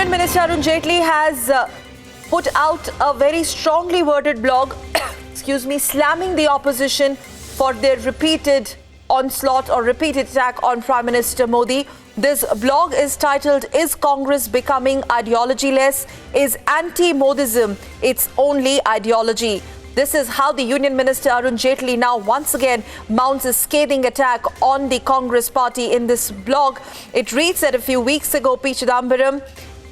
Union Minister Arun Jaitley has put out a very strongly worded blog, slamming the opposition for their repeated onslaught or repeated attack on Prime Minister Modi. This blog is titled, "Is Congress Becoming Ideologyless? Is Anti-Modism its only ideology?" This is how the Union Minister Arun Jaitley now once again mounts a scathing attack on the Congress party in this blog. It reads that a few weeks ago, P. Chidambaram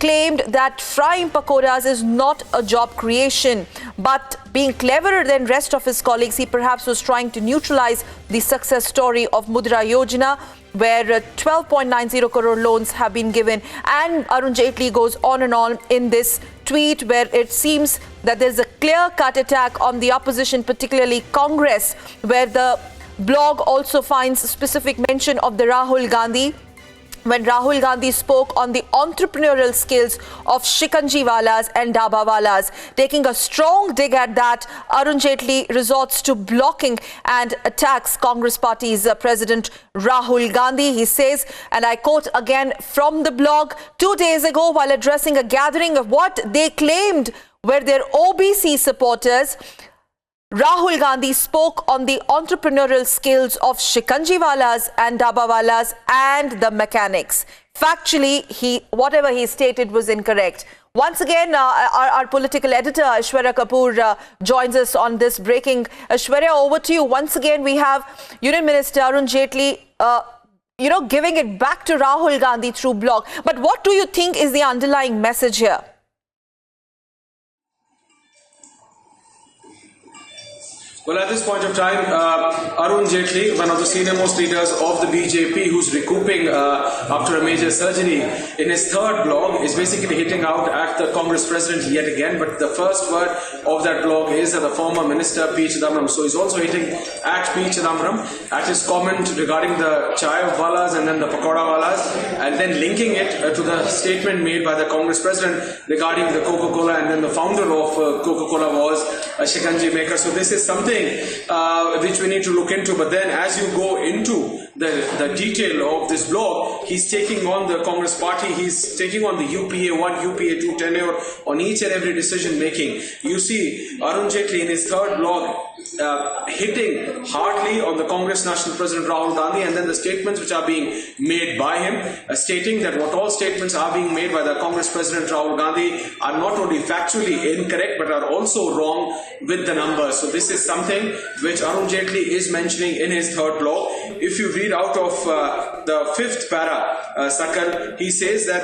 claimed that frying pakoras is not a job creation. But being cleverer than rest of his colleagues, he perhaps was trying to neutralize the success story of Mudra Yojana, where 12.90 crore loans have been given. And Arun Jaitley goes on and on in this tweet where it seems that there's a clear-cut attack on the opposition, particularly Congress, where the blog also finds specific mention of the Rahul Gandhi. When Rahul Gandhi spoke on the entrepreneurial skills of shikanjiwalas and dabawalas, taking a strong dig at that, Arun Jaitley resorts to blocking and attacks Congress Party's President Rahul Gandhi. He says, and I quote again from the blog, 2 days ago while addressing a gathering of what they claimed were their OBC supporters, Rahul Gandhi spoke on the entrepreneurial skills of shikanjiwalas and dabawalas and the mechanics. Factually, whatever he stated was incorrect. Once again, our political editor, Aishwarya Kapoor, joins us on this breaking. Aishwarya, over to you. Once again, we have Union Minister Arun Jaitley, giving it back to Rahul Gandhi through blog. But what do you think is the underlying message here? Well, at this point of time, Arun Jaitley, one of the senior-most leaders of the BJP, who's recouping after a major surgery, in his third blog is basically hitting out at the Congress president yet again. But the first word of that blog is the former minister, P. Chidambaram. So he's also hitting at P. Chidambaram, at his comment regarding the chai walas and then the pakoda walas, and then linking it to the statement made by the Congress president regarding the Coca-Cola, and then the founder of Coca-Cola was a shikanji maker. So this is something which we need to look into. But then as you go into the detail of this blog, he's taking on the Congress party, he's taking on the UPA 1, UPA 2 tenure on each and every decision making. You see Arun Jaitley in his third blog hitting hardly on the Congress National President Rahul Gandhi, and then the statements which are being made by him, stating that what all statements are being made by the Congress President Rahul Gandhi are not only factually incorrect but are also wrong with the numbers. So this is something which Arun Jaitley is mentioning in his third blog. If you read out of the fifth para, Sakal, he says that,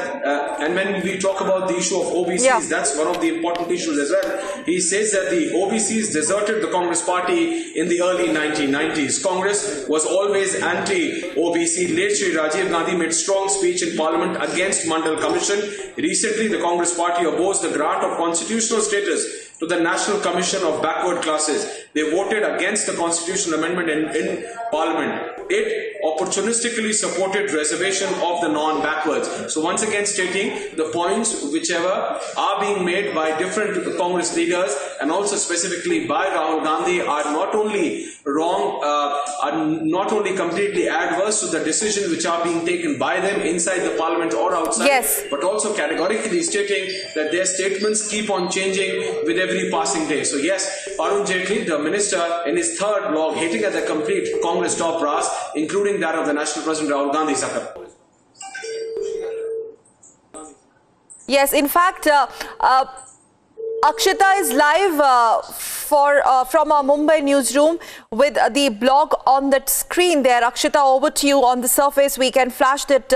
and when we talk about the issue of OBCs, that's one of the important issues as well. He says that the OBCs deserted the Congress party in the early 1990s. Congress was always anti-OBC. Late Shri Rajiv Gandhi made strong speech in Parliament against Mandal Commission. Recently, the Congress party opposed the grant of constitutional status to the National Commission of Backward Classes. They voted against the constitutional amendment in Parliament. It opportunistically supported reservation of the non-backwards. So once again stating the points whichever are being made by different Congress leaders and also specifically by Rahul Gandhi are not only wrong, are not only completely adverse to the decisions which are being taken by them inside the Parliament or outside, but also categorically stating that their statements keep on changing with every passing day. So yes, Arun Jaitley, the minister, in his third blog, hitting at the complete Congress top brass, including that of the National President Rahul Gandhi. Yes, in fact, Akshita is live from our Mumbai newsroom with the blog on the screen there. Akshita, over to you. On the surface, we can flash that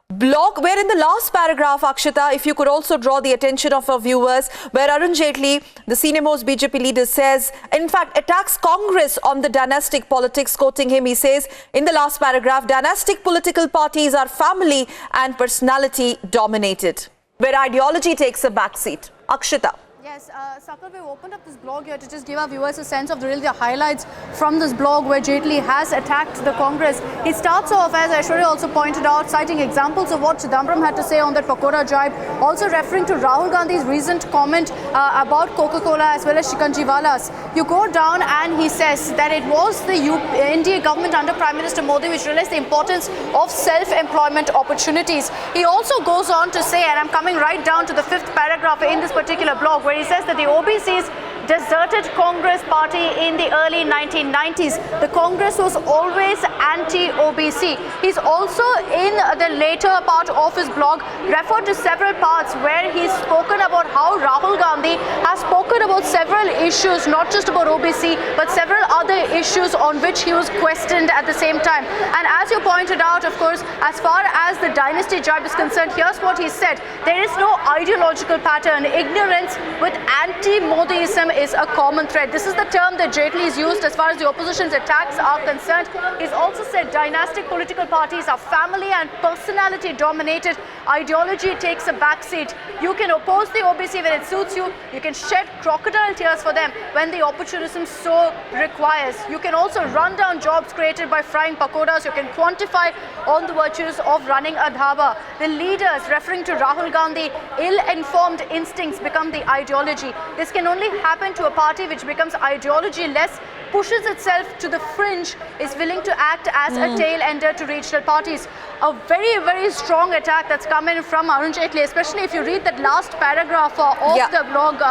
blog, where in the last paragraph, Akshita, if you could also draw the attention of our viewers, where Arun Jaitley, the senior-most BJP leader, says, in fact, attacks Congress on the dynastic politics. Quoting him, he says in the last paragraph, dynastic political parties are family and personality dominated, where ideology takes a backseat. Akshita. Yeah. Yes, Sakal, we've opened up this blog here to just give our viewers a sense of the highlights from this blog where Jaitley has attacked the Congress. He starts off, as Aishwarya also pointed out, citing examples of what Chidambaram had to say on that Pakoda jibe, also referring to Rahul Gandhi's recent comment about Coca-Cola as well as Shikanjiwalas. You go down and he says that it was the NDA government under Prime Minister Modi which realized the importance of self-employment opportunities. He also goes on to say, and I'm coming right down to the 5th paragraph in this particular blog, where he says that the OBCs deserted Congress party in the early 1990s. The Congress was always anti-OBC. He's also, in the later part of his blog, referred to several parts where he's spoken about how Rahul Gandhi has spoken about several issues, not just about OBC, but several other issues on which he was questioned at the same time. And as you pointed out, of course, as far as the dynasty jibe is concerned, here's what he said. There is no ideological pattern. Ignorance with anti-Modiism is a common thread. This is the term that Jaitley has used as far as the opposition's attacks are concerned. He's also said dynastic political parties are family and personality dominated. Ideology takes a backseat. You can oppose the OBC when it suits you. You can shed crocodile tears for them when the opportunism so requires. You can also run down jobs created by frying pakodas. You can quantify on the virtues of running a dhaba. The leaders, referring to Rahul Gandhi, ill-informed instincts become the ideology. This can only happen to a party which becomes ideology-less, pushes itself to the fringe, is willing to act as a tail-ender to regional parties. A very, very strong attack that's come in from Arun Jaitley, especially if you read that last paragraph of the blog,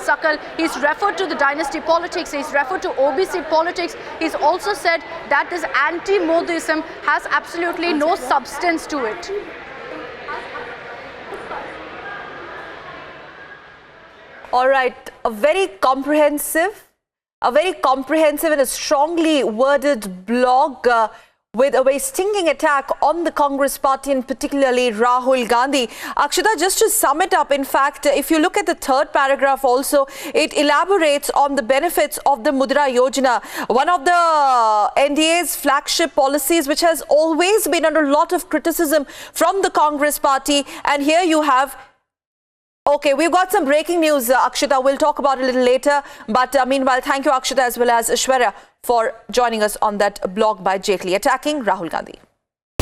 Sakal. He's referred to the dynasty politics, he's referred to OBC politics. He's also said that this anti-Modiism has absolutely no substance to it. All right, a very comprehensive and a strongly worded blog with a very stinging attack on the Congress party and particularly Rahul Gandhi. Akshita, just to sum it up, in fact, if you look at the 3rd paragraph also, it elaborates on the benefits of the Mudra Yojana, one of the NDA's flagship policies which has always been under a lot of criticism from the Congress party. And here you have Okay, we've got some breaking news, Akshita. We'll talk about it a little later. But meanwhile, thank you, Akshita, as well as Aishwarya, for joining us on that blog by Jaitley attacking Rahul Gandhi.